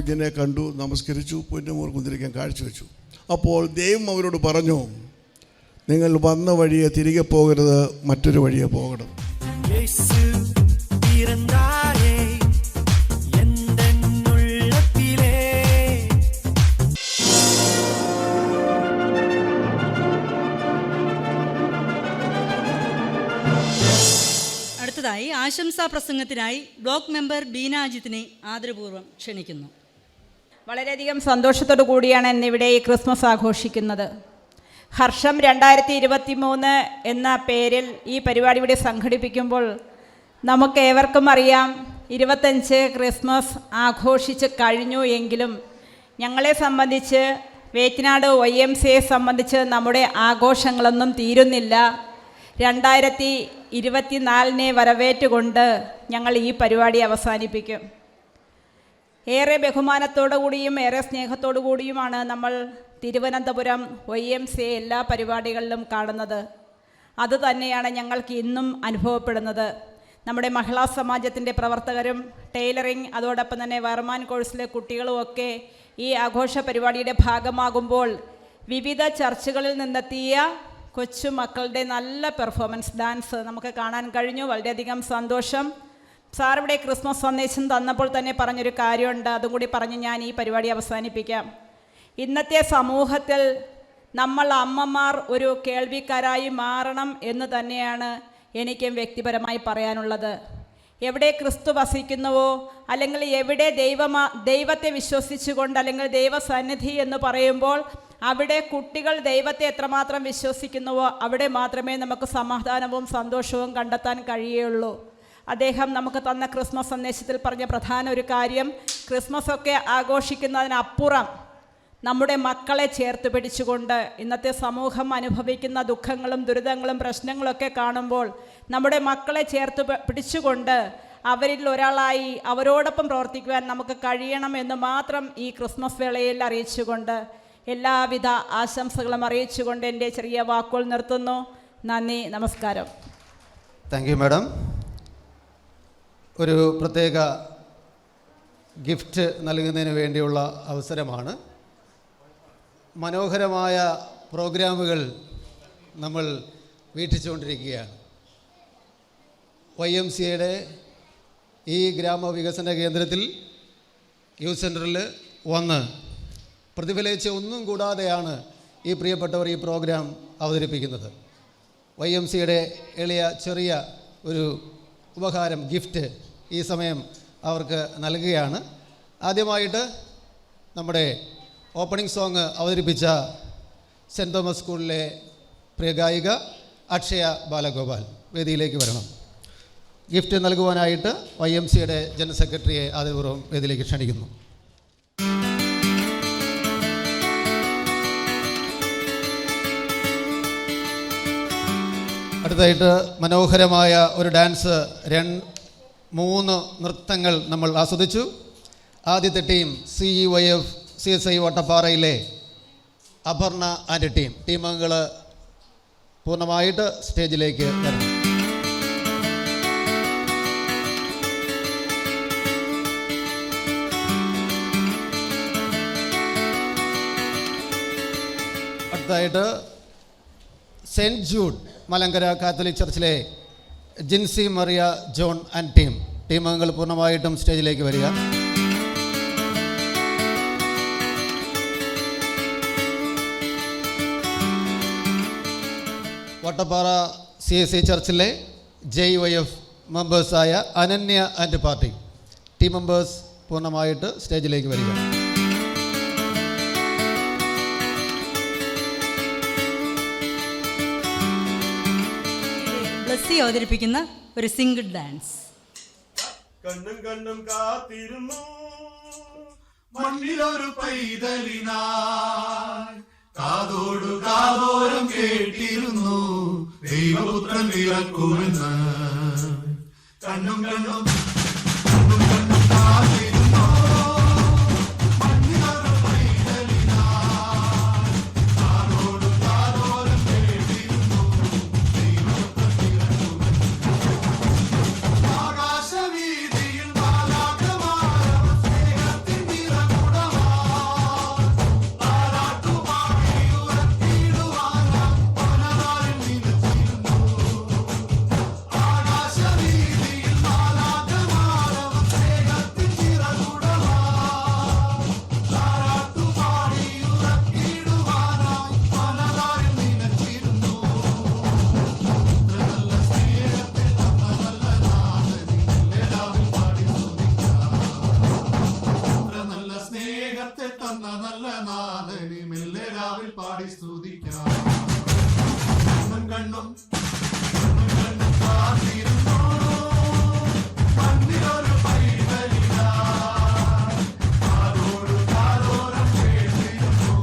കുഞ്ഞിനെ കണ്ടു, നമസ്കരിച്ചു, പൊന്നുമോർ കുന്തിരിക്കാൻ കാഴ്ചവെച്ചു. അപ്പോൾ ദൈവം അവരോട് പറഞ്ഞു, നിങ്ങൾ വന്ന വഴിയെ തിരികെ പോകരുത്, മറ്റൊരു വഴിയെ പോകണം. അടുത്തതായി ആശംസാ പ്രസംഗത്തിനായി ബ്ലോക്ക് മെമ്പർ ബീനാജിത്തിനെ ആദരപൂർവ്വം ക്ഷണിക്കുന്നു. വളരെയധികം സന്തോഷത്തോടു കൂടിയാണ് ഇന്നിവിടെ ഈ ക്രിസ്മസ് ആഘോഷിക്കുന്നത്. ഹർഷം 2023 എന്ന പേരിൽ ഈ പരിപാടി ഇവിടെ സംഘടിപ്പിക്കുമ്പോൾ നമുക്ക് ഏവർക്കും അറിയാം 25 ക്രിസ്മസ് ആഘോഷിച്ച് കഴിഞ്ഞു എങ്കിലും ഞങ്ങളെ സംബന്ധിച്ച്, വേറ്റിനാട് YMCA സംബന്ധിച്ച് നമ്മുടെ ആഘോഷങ്ങളൊന്നും തീരുന്നില്ല. 2024 വരവേറ്റുകൊണ്ട് ഞങ്ങൾ ഈ പരിപാടി അവസാനിപ്പിക്കും. ഏറെ ബഹുമാനത്തോടു കൂടിയും ഏറെ സ്നേഹത്തോടു കൂടിയുമാണ് നമ്മൾ തിരുവനന്തപുരം YMCA എല്ലാ പരിപാടികളിലും കാണുന്നത്. അതുതന്നെയാണ് ഞങ്ങൾക്ക് ഇന്നും അനുഭവപ്പെടുന്നത്. നമ്മുടെ മഹിളാ സമാജത്തിൻ്റെ പ്രവർത്തകരും ടൈലറിംഗ് അതോടൊപ്പം തന്നെ വയർമാൻ കോഴ്സിലെ കുട്ടികളുമൊക്കെ ഈ ആഘോഷ പരിപാടിയുടെ ഭാഗമാകുമ്പോൾ വിവിധ ചർച്ചുകളിൽ നിന്നെത്തിയ കൊച്ചുമക്കളുടെ നല്ല പെർഫോമൻസ് ഡാൻസ് നമുക്ക് കാണാൻ കഴിഞ്ഞു. വളരെയധികം സന്തോഷം. സാർ ഇവിടെ ക്രിസ്മസ് സന്ദേശം തന്നപ്പോൾ തന്നെ പറഞ്ഞൊരു കാര്യമുണ്ട്, അതും കൂടി പറഞ്ഞ് ഞാൻ ഈ പരിപാടി അവസാനിപ്പിക്കാം. ഇന്നത്തെ സമൂഹത്തിൽ നമ്മൾ അമ്മമാർ ഒരു കേൾവിക്കാരായി മാറണം എന്ന് തന്നെയാണ് എനിക്കും വ്യക്തിപരമായി പറയാനുള്ളത്. എവിടെ ക്രിസ്തു വസിക്കുന്നുവോ, അല്ലെങ്കിൽ എവിടെ ദൈവത്തെ വിശ്വസിച്ചുകൊണ്ട്, അല്ലെങ്കിൽ ദൈവസന്നിധി എന്ന് പറയുമ്പോൾ അവിടെ കുട്ടികൾ ദൈവത്തെ എത്രമാത്രം വിശ്വസിക്കുന്നുവോ അവിടെ മാത്രമേ നമുക്ക് സമാധാനവും സന്തോഷവും കണ്ടെത്താൻ കഴിയുള്ളൂ. അദ്ദേഹം നമുക്ക് തന്ന ക്രിസ്മസ് സന്ദേശത്തിൽ പറഞ്ഞ പ്രധാന ഒരു കാര്യം, ക്രിസ്മസൊക്കെ ആഘോഷിക്കുന്നതിനപ്പുറം നമ്മുടെ മക്കളെ ചേർത്ത് പിടിച്ചുകൊണ്ട് ഇന്നത്തെ സമൂഹം അനുഭവിക്കുന്ന ദുഃഖങ്ങളും ദുരിതങ്ങളും പ്രശ്നങ്ങളൊക്കെ കാണുമ്പോൾ നമ്മുടെ മക്കളെ ചേർത്ത് പിടിച്ചുകൊണ്ട് അവരിൽ ഒരാളായി അവരോടൊപ്പം പ്രവർത്തിക്കുവാൻ നമുക്ക് കഴിയണം എന്ന് മാത്രം ഈ ക്രിസ്മസ് വേളയിൽ അറിയിച്ചുകൊണ്ട് എല്ലാവിധ ആശംസകളും അറിയിച്ചുകൊണ്ട് എൻ്റെ ചെറിയ വാക്കുകൾ നിർത്തുന്നു. നന്ദി, നമസ്കാരം. Thank you madam. ഒരു പ്രത്യേക ഗിഫ്റ്റ് നൽകുന്നതിന് വേണ്ടിയുള്ള അവസരമാണ്. മനോഹരമായ പ്രോഗ്രാമുകൾ നമ്മൾ വീക്ഷിച്ചുകൊണ്ടിരിക്കുകയാണ്. YMCA ഈ ഗ്രാമവികസന കേന്ദ്രത്തിൽ യൂത്ത് സെൻറ്ററിൽ വന്ന് പ്രതിഫലിച്ച് ഒന്നും കൂടാതെയാണ് ഈ പ്രിയപ്പെട്ടവർ ഈ പ്രോഗ്രാം അവതരിപ്പിക്കുന്നത്. YMCA എളിയ ചെറിയ ഒരു ഉപഹാരം, ഗിഫ്റ്റ് ഈ സമയം അവർക്ക് നൽകുകയാണ്. ആദ്യമായിട്ട് നമ്മുടെ ഓപ്പണിംഗ് സോങ് അവതരിപ്പിച്ച സെൻറ്റ് തോമസ് സ്കൂളിലെ പ്രിയ ഗായിക അക്ഷയ ബാലഗോപാൽ വേദിയിലേക്ക് വരണം. ഗിഫ്റ്റ് നൽകുവാനായിട്ട് YMCA ജനറൽ സെക്രട്ടറിയെ ആദരപൂർവ്വം വേദിയിലേക്ക് ക്ഷണിക്കുന്നു. അടുത്തതായിട്ട് മനോഹരമായ ഒരു ഡാൻസ്, 3 നൃത്തങ്ങൾ നമ്മൾ ആസ്വദിച്ചു. ആദ്യത്തെ ടീം CEYF CSI വട്ടപ്പാറയിലെ അപർണ ആൻഡ് ടീം അംഗങ്ങൾ പൂർണ്ണമായിട്ട് സ്റ്റേജിലേക്ക് വരണം. അടുത്തതായിട്ട് സെൻറ്റ് ജൂഡ് മലങ്കര കാത്തലിക് ചർച്ചിലെ Jinsi Mariya John and team അംഗങ്ങൾ പൂർണ്ണമായിട്ടും സ്റ്റേജിലേക്ക് വരിക. വട്ടപ്പാറ CSI ചർച്ചിലെ JYF മെമ്പേഴ്സായ Ananya and party team members പൂർണ്ണമായിട്ട് സ്റ്റേജിലേക്ക് വരിക. ബ്ലസ്സി അവതരിപ്പിക്കുന്ന ഒരു സിംഗിൾ ഡാൻസ്. കണ്ണും കണ്ണും കാത്തിരുന്നു മണ്ണിലൊരു പൈതലിനായി, കാതോടു കാതോരം കേട്ടിരുന്നു ദൈവപുത്രൻ ഇറക്കുമെന്ന്. കണ്ണും കണ്ണും കണ്ണും കണ്ണും കാത്തിരുന്നു മണ്ണിലൊരു പൈതലിനായി, കാതോടു കാതോരം കേട്ടിരുന്നു ദൈവപുത്രൻ ഇറക്കുമെന്ന്. ആകാശവീതിയിൽ മാലാഖമാരവർ സ്നേഹത്തിൻ നിറം പാടി സ്തുതിക്കാം. കണ്ണും കണ്ണും കാത്തിരുന്നു മണ്ണിലൊരു പൈതലിതാ. കാതോട് കാതോരം കേട്ടിരുന്നു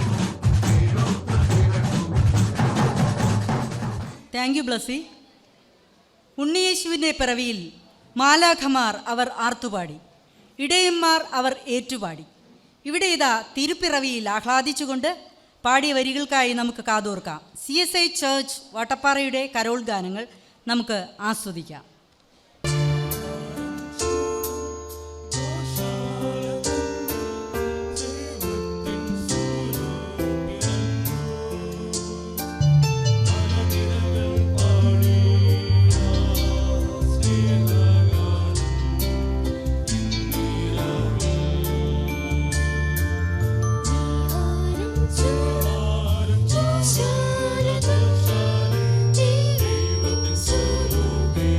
ദൈവപുത്രൻ പിറക്കും. Thank you Blessy. ഉണ്ണിയേശുവിൻ്റെ പിറവിയിൽ മാലാഖമാർ അവർ ആർത്തുപാടി, ഇടയന്മാർ അവർ ഏറ്റുപാടി. ഇവിടെ ഇതാ തിരുപ്പിറവിയിൽ ആഹ്ലാദിച്ചുകൊണ്ട് പാടിയ വരികൾക്കായി നമുക്ക് കാതോർക്കാം. CSI ചർച്ച് വട്ടപ്പാറയുടെ കരോൾ ഗാനങ്ങൾ നമുക്ക് ആസ്വദിക്കാം. ശാരദ ദൈവത്തിൻ സ്വരൂപേ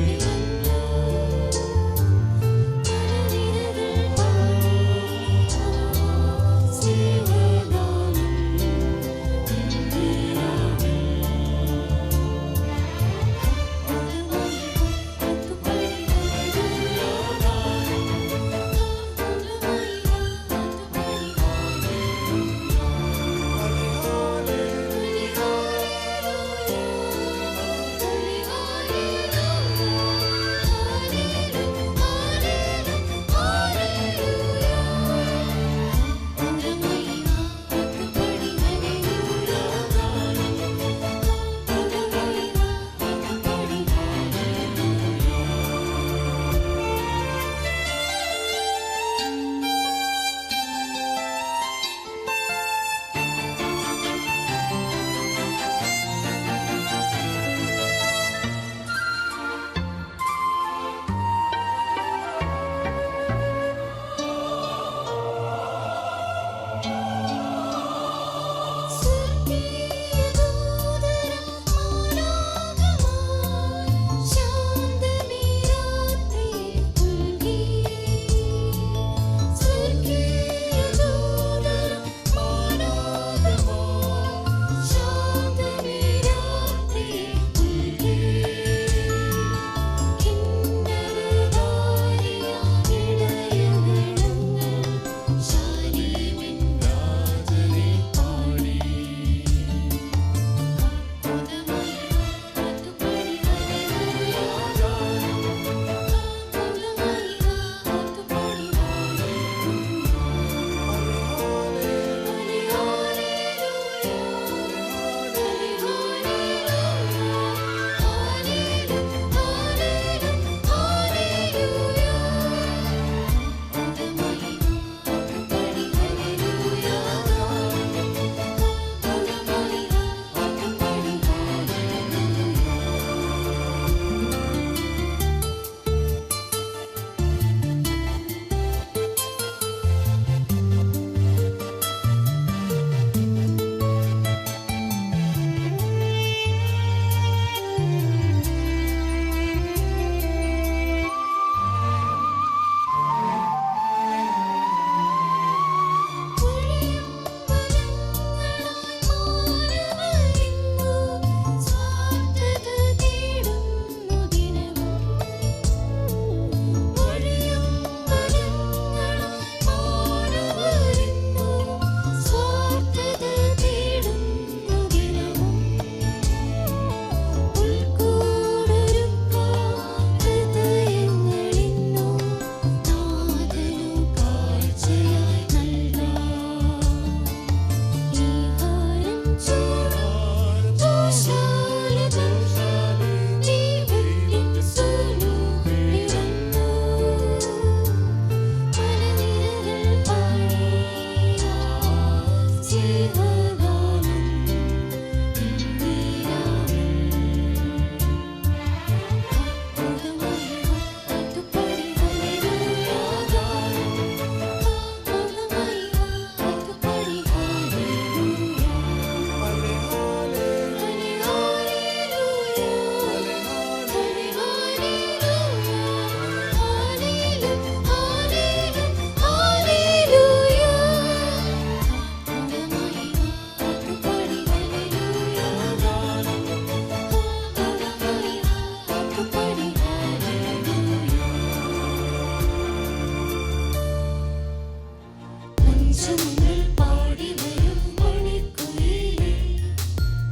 പഞ്ചമങ്ങൾ പാടി വരും മണിക്കുയിലേ,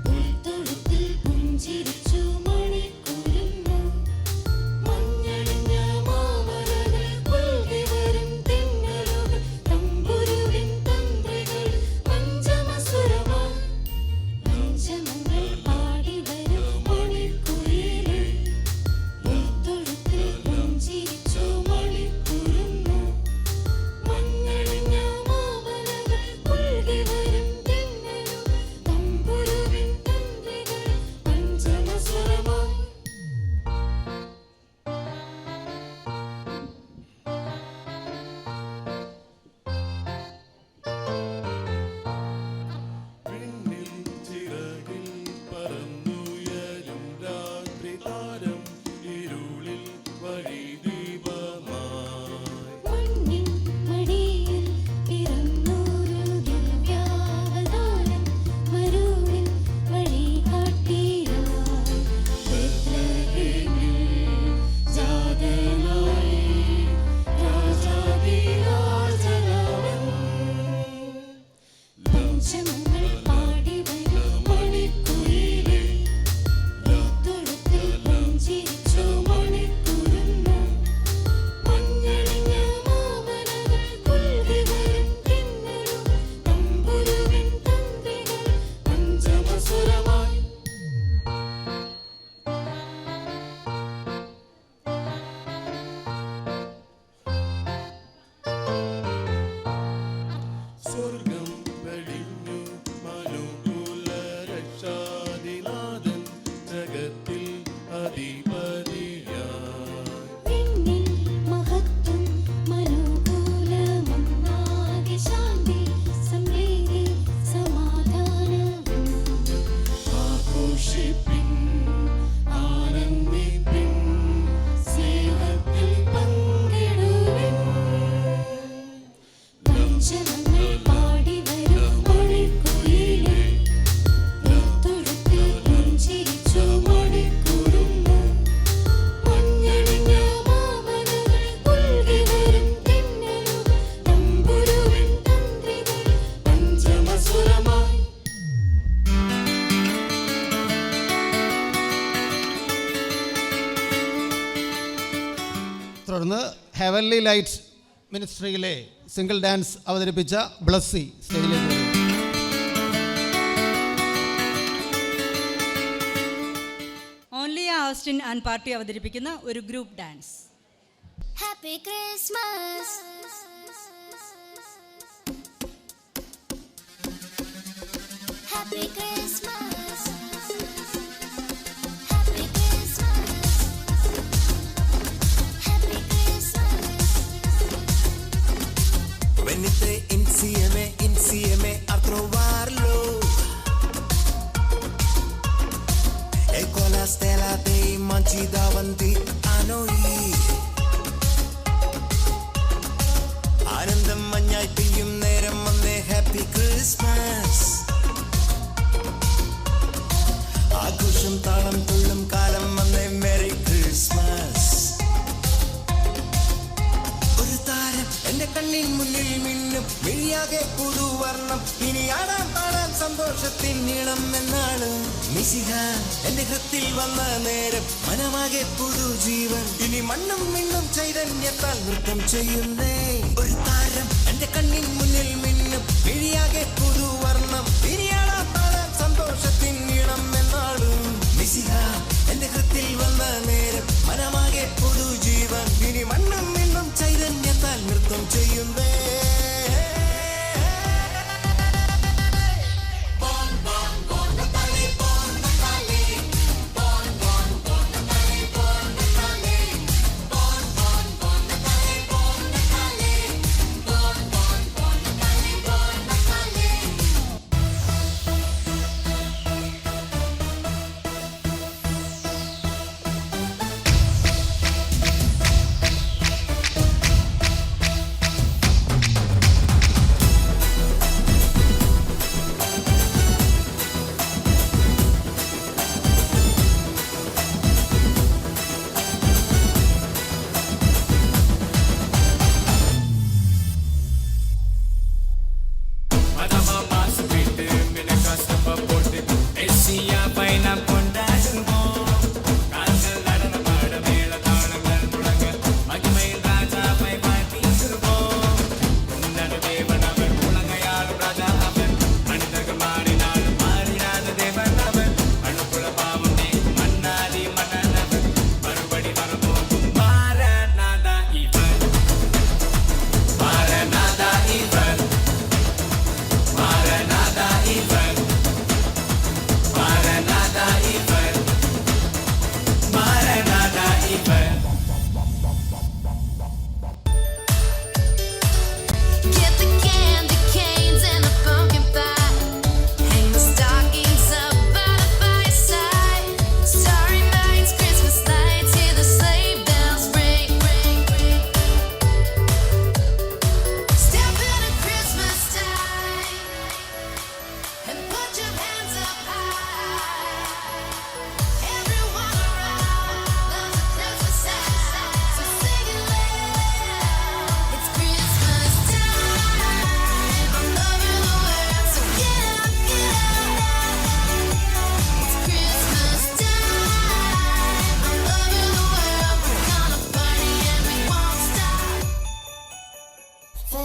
പുൽത്തൊഴുത്തിൽ പുഞ്ചിരിച്ചു മണിക്കുരുന്നു. മഞ്ഞണിഞ്ഞ മാമലകൾ പുൽകി വരും തെന്നലുകൾ, തമ്പുരുവിൻ തന്ത്രികൾ പഞ്ചമസുരമായി. പഞ്ചമങ്ങൾ പാടി വരും മണിക്കുയിലേ, പുൽത്തൊഴുത്തിൽ പുഞ്ചിരിച്ചു മണിക്കുരുന്നു. മഞ്ഞണിഞ്ഞ മാമലകൾ പുൽകി വരും തെന്നലുകൾ, തമ്പുരുവിൻ തന്ത്രികൾ പഞ്ചമസുരമായി. വിണ്ണിൽ ചിറകിൽ പറന്നുയരും രാത്രി താരം ഇരുളിൽ വഴിദീപമായി. മണ്ണിൻ മടിയിൽ പിറന്നൊരു ദിവ്യാവതാരം, മരുവിൻ വഴികാട്ടിയായി. ബേത്ലഹേമിൽ ജാതനായി രാജാധിരാജനവൻ. പഞ്ചമങ്ങൾ പാടി വരും മണിക്കുയിലേ, പുൽത്തൊഴുത്തിൽ പുഞ്ചിരിച്ചു മണിക്കുരുന്നു. മഞ്ഞണിഞ്ഞ മാമലകൾ പുൽകി വരും തെന്നലുകൾ, തമ്പുരുവിൻ തന്ത്രികൾ പഞ്ചമസുരമായി. സ്വർഗം വെടിഞ്ഞു മനുകുല രക്ഷാദിനാഥൻ ജഗത്തിൽ അധിപതിയായി. വിണ്ണിൻ മഹത്വം മനോകൂലമൊന്നാകെ ശാന്തി സമൃദ്ധി സമാധാനവും. ആഘോഷിപ്പിൻ ആനന്ദിപ്പിൻ സ്നേഹത്തിൽ പങ്കിടുവിൻ. പഞ്ചമങ്ങൾ പാടി വരും മണിക്കുയിലേ, പുൽത്തൊഴുത്തിൽ പുഞ്ചിരിച്ചു മണിക്കുരുന്നു. മഞ്ഞണിഞ്ഞ മാമലകൾ പുൽകി വരും തെന്നലുകൾ, തമ്പുരുവിൻ തന്ത്രികൾ പഞ്ചമസുരമായി. തുടർന്ന് ഹെവൻലി ലൈറ്റ് മിനിസ്ട്രിയിലെ സിംഗിൾ ഡാൻസ് അവതരിപ്പിച്ച ബ്ലസ്സി സ്റ്റേജിലേക്ക് വരും. ഓൺലിയ ആസ്റ്റിൻ ആൻഡ് പാർട്ടി അവതരിപ്പിക്കുന്ന ഒരു group dance. Happy Christmas. Happy Christmas. Happy Christmas. Happy Christmas. Venite insieme a trovarlo. Ecco la stella dei mangi davanti a noi. ആനന്ദം മഞ്ഞായി പെയ്യും നേരം വന്നേ ഹാപ്പി ക്രിസ്മസ്. ആഘോഷം താളം തുള്ളും കാലം വന്നേ മെറി ക്രിസ്മസ്. ഒരു താരം എന്റെ കണ്ണിൻ മുന്നിൽ മിന്നും മിഴിയാകെ പുതുവർണ്ണം. ഇനി ആടാൻ പാടാൻ സന്തോഷത്തിൻ നീളം എന്നാണ്. മിശിഹ എന്റെ ഹൃത്തിൽ വന്ന നേരം മനമാകെ പുതുജീവൻ. ഇനി മണ്ണും മിണ്ണും ചൈതന്യത്താൽ നൃത്തം ചെയ്യുന്നേ. ഒരു താരം എന്റെ കണ്ണിൻ മുന്നിൽ മിന്നും മിഴിയാകെ പുതുവർണ്ണം. ഇനി ആടാൻ പാടാൻ സന്തോഷത്തിൻ നീളം എന്നാണ്. മിശിഹ എന്റെ ഹൃത്തിൽ വന്ന നേരം മനമാകെ പുതുജീവൻ. ഇനി മണ്ണും മിണ്ണും ചൈതന്യത്താൽ നൃത്തം ചെയ്യുന്നേ.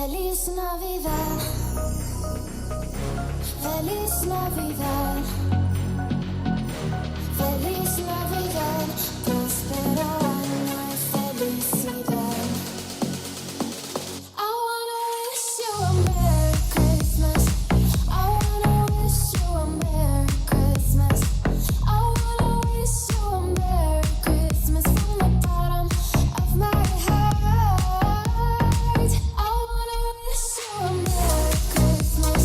Feliz Navidad. Feliz Navidad. Feliz Navidad. Próspero año y felicidad. I wanna wish you a Merry Christmas. I wanna wish you a Merry Christmas. I wanna wish you a Merry Christmas from the bottom of my heart. I wanna wish you a Merry Christmas.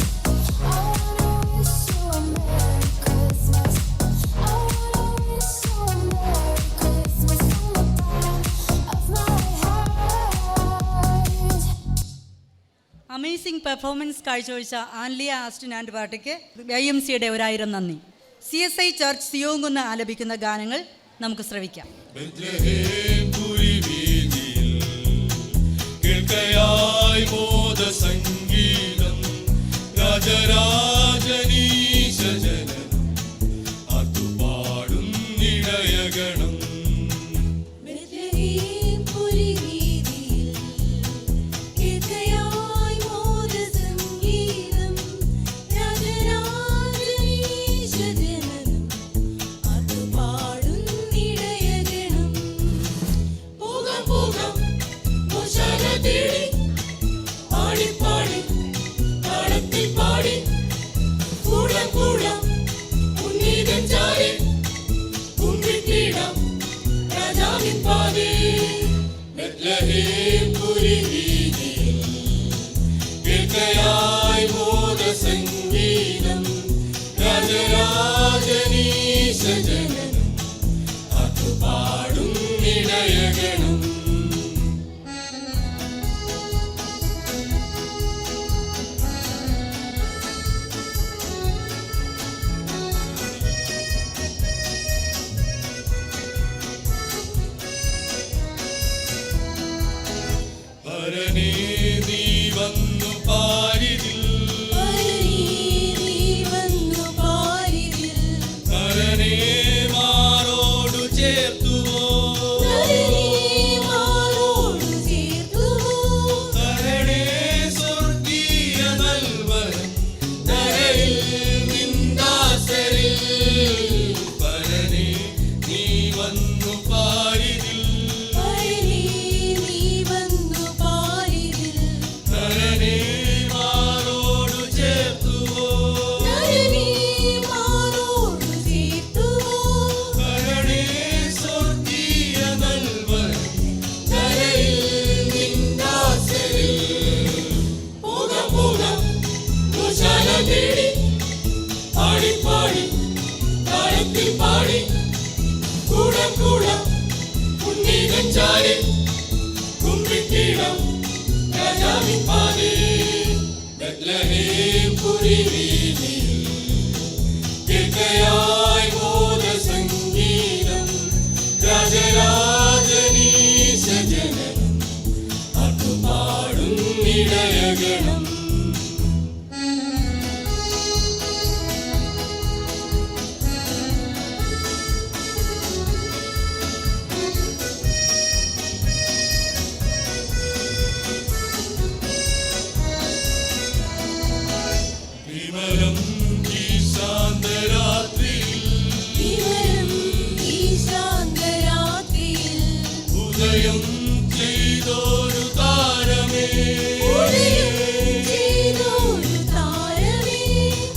I wanna wish you a Merry Christmas. I wanna wish you a Merry Christmas from the bottom of my heart. Amazing performance കാഴ്ചവെച്ച Anliya Austin and പാർട്ടിക്ക് YMCയുടെ 1000 നന്ദി. CSI church സിയോങ്കുന്ന് ആലപിക്കുന്ന ഗാനങ്ങൾ നമുക്ക് ശ്രവിക്കാം. ബെത്ലഹേം പുരിവീതിയിൽ കേൾക്കയായി മോദസംഗീതം രാജരാജനീശജനനം അതുപാടുന്നിടയഗണം ബെത്ലഹേം പുരിവീതിയിൽ കേൾക്കയായി മോദസംഗീതം രാജരാജനീശജനനം അതുപാടുന്നിടയഗണം ഹരനേ നീ വന്നു പാരിതിൽ ഹരനേ മാറോടു ചേർത്തുവോ ഹരനേ സ്വർഗീയ നൽവരം ധരയിൽ നിന്ദാസരിൽ ഹരനേ നീ വന്നു പാരിതിൽ ഹരനേ മാറോടു ചേർത്തുവോ ഹരനേ സ്വർഗീയ നൽവരം ധരയിൽ നിന്ദാസരിൽ പോകാം പോകാം ഗോശാല തേടി പാടി പാടി താളത്തിൽ പാടി കൂടാം കൂടാം ഉണ്ണീകൻ ചാരി കുമ്പിട്ടിടാം രാജാവിൻ പാതേ ബെത്ലഹേം പുരിവീതിയിൽ കേൾക്കയായി മോദസംഗീതം രാജരാജനീശജനനം അതുപാടുന്നിടയഗണം വിമലം ഈ ശാന്തരാത്രിയിൽ ഉദയം ചെയ്തോരു താരമേ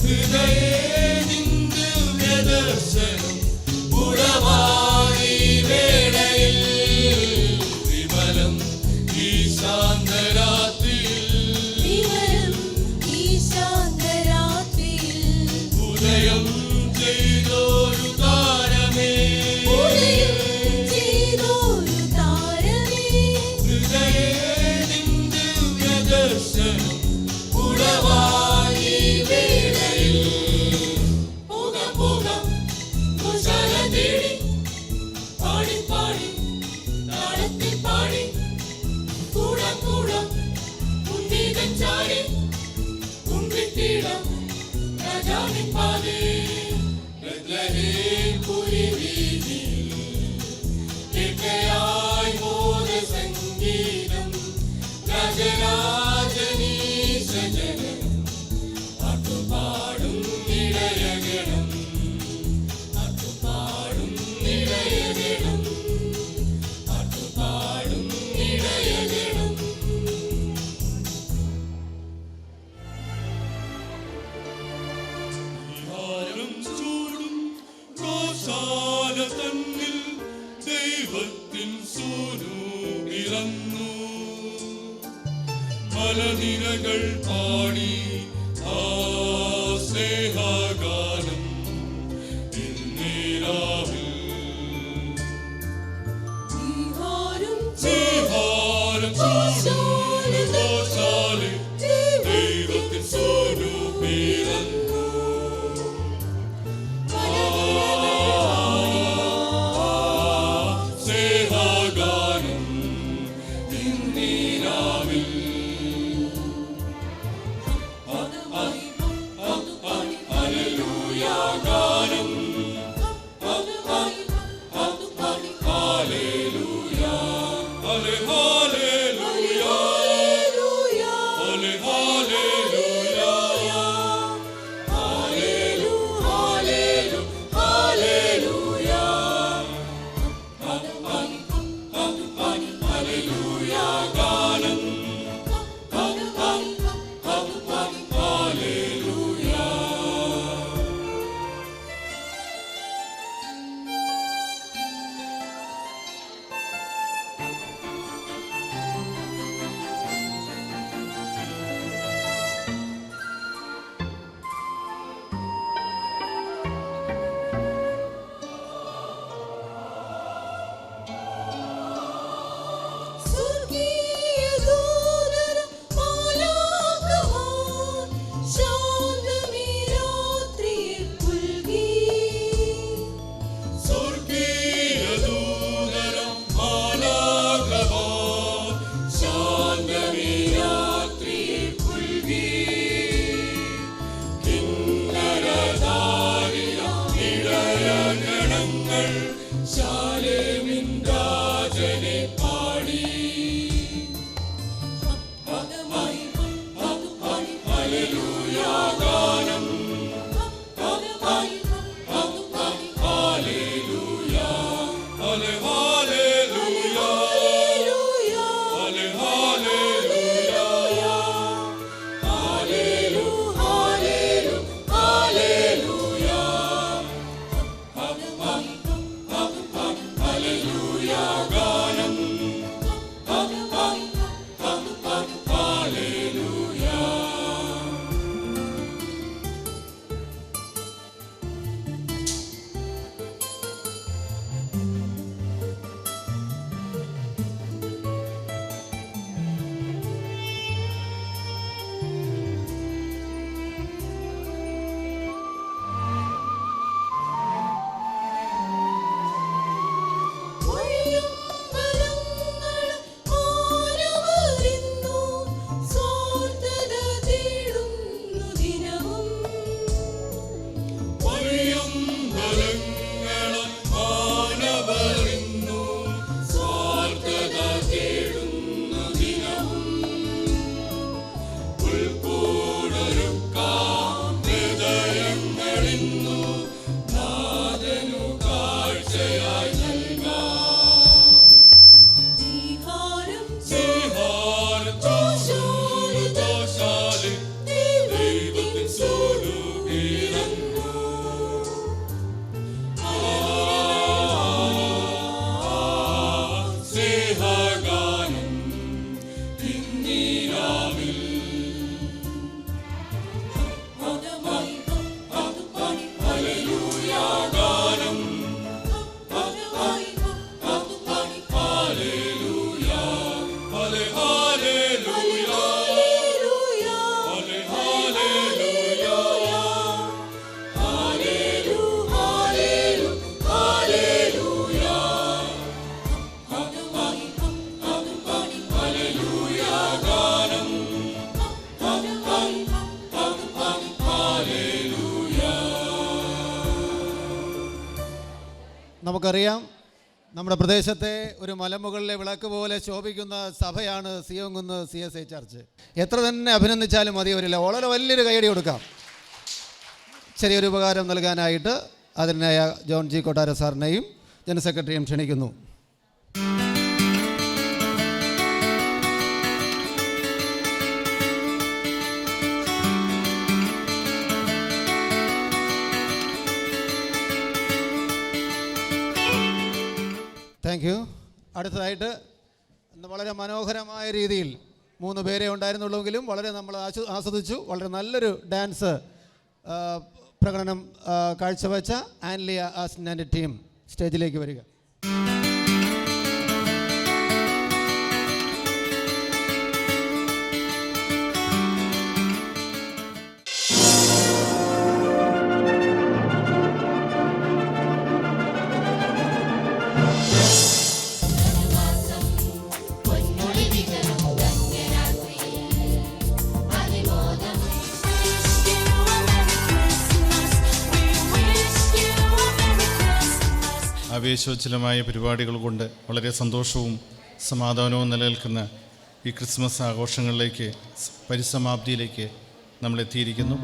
ഹൃദയേ നിന്റെ വ്യദർശനം ഉടവായി വേളയിൽ വിമലം ഈ ശാന്തരാത്രിയിൽ ഉദയം ചെയ്തോരു താരമേ ഹൃദയേ നിന്റെ വ്യദർശനം ഉടവായി വേളയിൽ പോകാം പോകാം ഗോശാല തേടി പാടി പാടി താളത്തിൽ പാടി കൂടാം കൂടാം ഉണ്ണീകൻ ചാരി കുമ്പിട്ടിടാം രാജാവിൻ പാതേ ബെത്ലഹേം പുരിവീതിയിൽ കേൾക്കയായി മോദസംഗീതം രാജരാജനീശജനനം പല നിരകൾ പാടി ആ സ്നേഹഗാനം ഇന്നീരാവിൽ വിഹാരം ചൂടുദോഷാലെ ദൈവത്തിൻ സ്വരൂപിറന്നു സ്നേഹഗാനം ഇന്നീരാവിൽ ഹല്ലേലൂയ ഗാനം ഹല്ലേലൂയ ഹല്ലേലൂയ ഹല്ലേലൂയ ഗാനം ഹല്ലേലൂയ സ്വർഗീയദൂതരം മാലാഖമാർ ശാന്തമീ രാത്രിയെ പുൽകി കിന്നരധാരിയാം ഇടയഗണങ്ങൾ ശാലേമിൻ രാജനെ പാടി ഹല്ലേലൂയ ഗാനം ഹല്ലേലൂയ ഹല്ലേലൂയ ഹല്ലേലൂയ ഗാനം ഹല്ലേലൂയ വഴിയും ബലങ്ങളും മാനവറിന്നു സ്വാർത്ഥത തേടുന്നു ദിനവും ഉൾക്കൂടൊരുക്കാം ഹൃദയങ്ങളിന്നു നാഥനു കാഴ്ചയായി നൽകാം വിഹാരം ചൂടുദോഷാലെ ദൈവത്തിൻ സ്വരൂപിറന്നു സ്നേഹഗാനം ഇന്നീരാവിൽ ഹല്ലേലൂയ ഗാനം ഹല്ലേലൂയ ഹല്ലേലൂയ ഹല്ലേലൂയ ഗാനം ഹല്ലേലൂയ. നമുക്കറിയാം നമ്മുടെ പ്രദേശത്തെ ഒരു മലമുകളിലെ വിളക്ക് പോലെ ശോഭിക്കുന്ന സഭയാണ് സിയോങ്കുന്ന് CSI ചർച്ച്. എത്ര തന്നെ അഭിനന്ദിച്ചാലും മതി വരില്ല. വളരെ വലിയൊരു കൈയടി കൊടുക്കാം. ചെറിയൊരു ഉപകാരം നൽകാനായിട്ട് അതിനായ ജോൺ ജി കൊട്ടാര സാറിനെയും ജനറൽ സെക്രട്ടറിയും ക്ഷണിക്കുന്നു. Thank you. അടുത്തതായിട്ട് വളരെ മനോഹരമായ രീതിയിൽ 3 പേരെ ഉണ്ടായിരുന്നുള്ളൂവെങ്കിലും വളരെ നമ്മൾ ആസ്വദിച്ചു. വളരെ നല്ലൊരു ഡാൻസ് പ്രകടനം കാഴ്ചവെച്ച ആൻലിയ ആസ്റ്റിൻ ആൻഡ് ടീം സ്റ്റേജിലേക്ക് വരിക. ആവേശോജ്വലമായ പരിപാടികൾ കൊണ്ട് വളരെ സന്തോഷവും സമാധാനവും നിലനിൽക്കുന്ന ഈ ക്രിസ്മസ് ആഘോഷങ്ങളിലേക്ക് പരിസമാപ്തിയിലേക്ക് നമ്മൾ എത്തിയിരിക്കുന്നു.